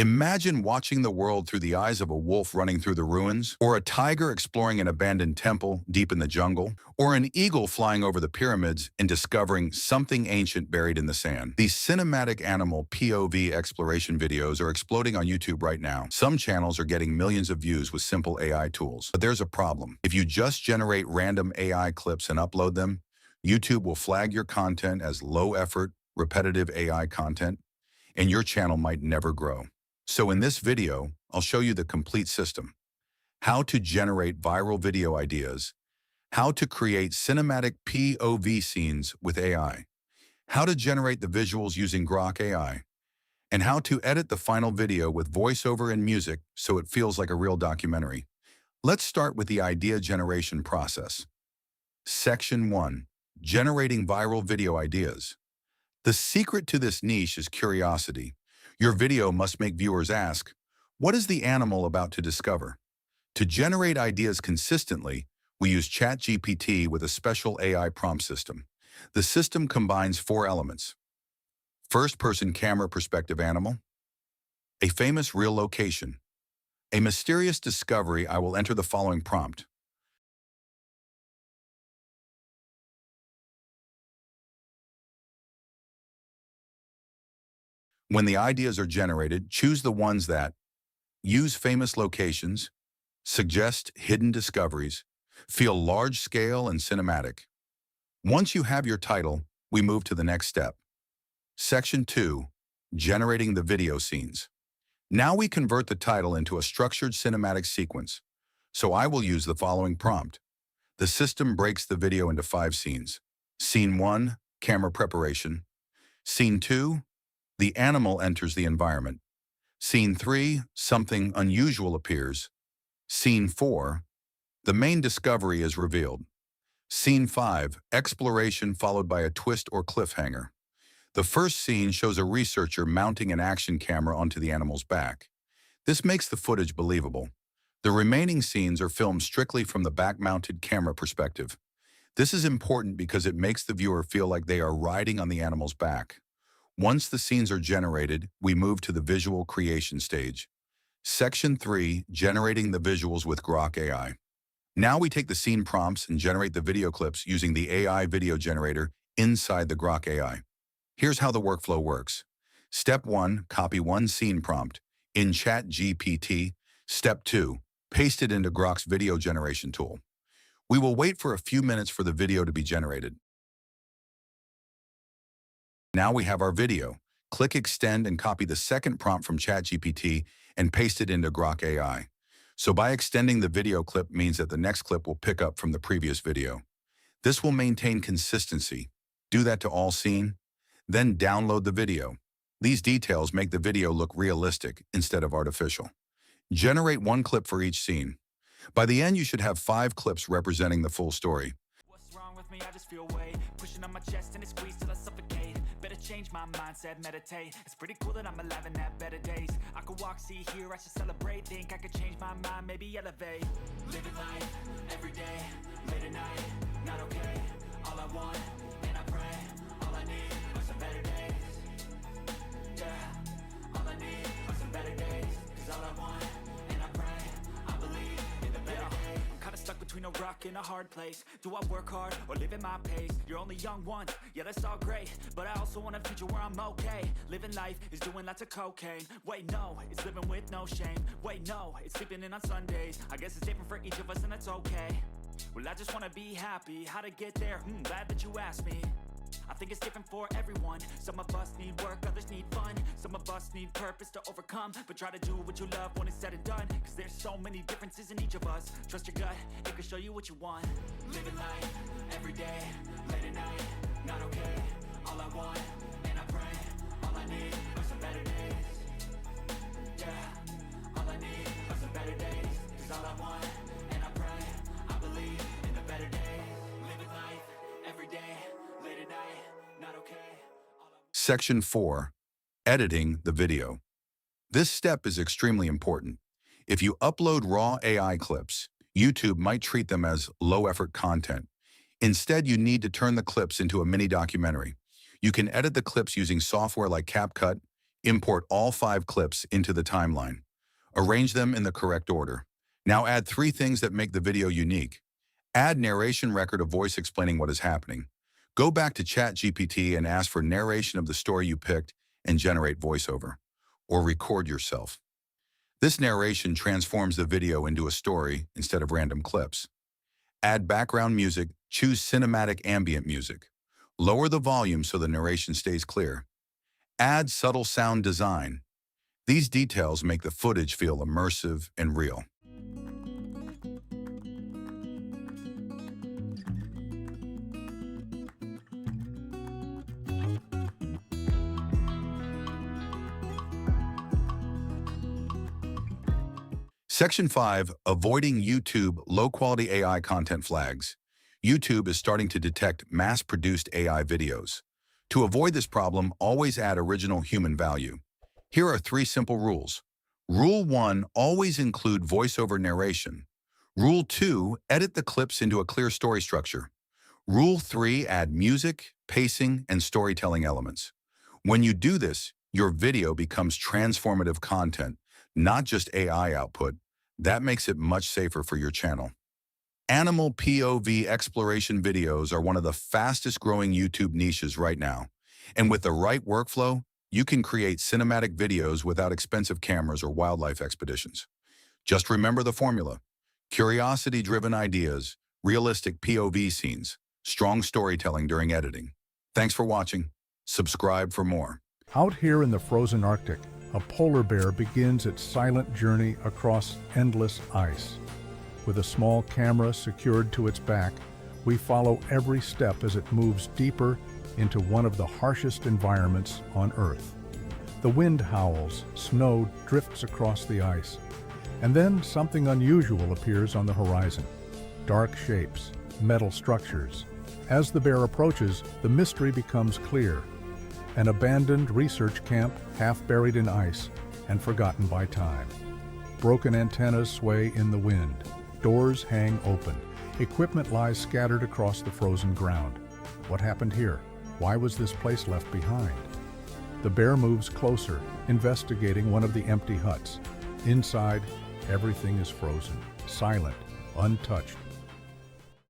Imagine watching the world through the eyes of a wolf running through the ruins, or a tiger exploring an abandoned temple deep in the jungle, or an eagle flying over the pyramids and discovering something ancient buried in the sand. These cinematic animal POV exploration videos are exploding on YouTube right now. Some channels are getting millions of views with simple AI tools. But there's a problem. If you just generate random AI clips and upload them, YouTube will flag your content as low-effort, repetitive AI content, and your channel might never grow. So in this video, I'll show you the complete system: how to generate viral video ideas, how to create cinematic POV scenes with AI, how to generate the visuals using Grok AI, and how to edit the final video with voiceover and music so it feels like a real documentary. Let's start with the idea generation process. Section 1. Generating viral video ideas. The secret to this niche is curiosity. Your video must make viewers ask, what is the animal about to discover? To generate ideas consistently, we use ChatGPT with a special AI prompt system. The system combines 4 elements: first-person camera perspective animal, a famous real location, a mysterious discovery. I will enter the following prompt. When the ideas are generated, choose the ones that use famous locations, suggest hidden discoveries, feel large-scale and cinematic. Once you have your title, we move to the next step. Section 2. Generating the video scenes. Now we convert the title into a structured cinematic sequence. So I will use the following prompt. The system breaks the video into 5 scenes. Scene 1, camera preparation. Scene 2, the animal enters the environment. Scene 3, something unusual appears. Scene 4, the main discovery is revealed. Scene 5, exploration followed by a twist or cliffhanger. The first scene shows a researcher mounting an action camera onto the animal's back. This makes the footage believable. The remaining scenes are filmed strictly from the back-mounted camera perspective. This is important because it makes the viewer feel like they are riding on the animal's back. Once the scenes are generated, we move to the visual creation stage. Section 3, generating the visuals with Grok AI. Now we take the scene prompts and generate the video clips using the AI video generator inside the Grok AI. Here's how the workflow works. Step 1, copy one scene prompt in ChatGPT. Step 2, paste it into Grok's video generation tool. We will wait for a few minutes for the video to be generated. Now we have our video. Click Extend and copy the second prompt from ChatGPT and paste it into Grok AI. So by extending the video clip means that the next clip will pick up from the previous video. This will maintain consistency. Do that to all scene, then download the video. These details make the video look realistic instead of artificial. Generate 1 clip for each scene. By the end, you should have 5 clips representing the full story. What's wrong with me? I just feel weight pushing on my chest and it squeezes till I suffocate. Better change my mindset, meditate. It's pretty cool that I'm alive and have better days. I could walk, see, hear, I should celebrate. Think I could change my mind, maybe elevate. Living life, every day, late at night, not okay. All I want, and I pray, all I need are some better days. Yeah, all I need are some better days. Cause all I want, and I pray, I believe in the better days. I'm kinda stuck between a rock and a hard place. Do I work hard or live at my pace? You're only young once, yeah that's all great, but I also want a future where I'm okay. Living life is doing lots of cocaine. Wait no, it's living with no shame. Wait no, it's sleeping in on Sundays. I guess it's different for each of us and that's okay. Well I just wanna be happy, how to get there? Glad that you asked me. I think it's different for everyone. Some of us need work, others need fun. Some of us need purpose to overcome. But try to do what you love when it's said and done. Cause there's so many differences in each of us. Trust your gut, it can show you what you want. Living life, every day, late at night, not okay. All I want, and I pray, all I need are some better days. Yeah, all I need are some better days. Cause all I want, and I pray, I believe in the better days. Living life, every day, late at night, not okay. Section 4. Editing the video. This step is extremely important. If you upload raw AI clips, YouTube might treat them as low-effort content. Instead, you need to turn the clips into a mini documentary. You can edit the clips using software like CapCut, Import all 5 clips into the timeline. Arrange them in the correct order. Now add 3 things that make the video unique. Add narration record of voice explaining what is happening. Go back to ChatGPT and ask for narration of the story you picked and generate voiceover. Or record yourself. This narration transforms the video into a story instead of random clips. Add background music, choose cinematic ambient music. Lower the volume so the narration stays clear. Add subtle sound design. These details make the footage feel immersive and real. Section 5. Avoiding YouTube low-quality AI content flags. YouTube is starting to detect mass-produced AI videos. To avoid this problem, always add original human value. Here are 3 simple rules. Rule 1. Always include voiceover narration. Rule 2. Edit the clips into a clear story structure. Rule 3. Add music, pacing, and storytelling elements. When you do this, your video becomes transformative content, not just AI output. That makes it much safer for your channel. Animal POV exploration videos are one of the fastest growing YouTube niches right now. And with the right workflow, you can create cinematic videos without expensive cameras or wildlife expeditions. Just remember the formula: curiosity-driven ideas, realistic POV scenes, strong storytelling during editing. Thanks for watching. Subscribe for more. Out here in the frozen Arctic, a polar bear begins its silent journey across endless ice. With a small camera secured to its back, we follow every step as it moves deeper into one of the harshest environments on Earth. The wind howls, snow drifts across the ice, and then something unusual appears on the horizon. Dark shapes, metal structures. As the bear approaches, the mystery becomes clear. An abandoned research camp, half buried in ice and forgotten by time. Broken antennas sway in the wind. Doors hang open. Equipment lies scattered across the frozen ground. What happened here? Why was this place left behind? The bear moves closer, investigating one of the empty huts. Inside, everything is frozen, silent, untouched.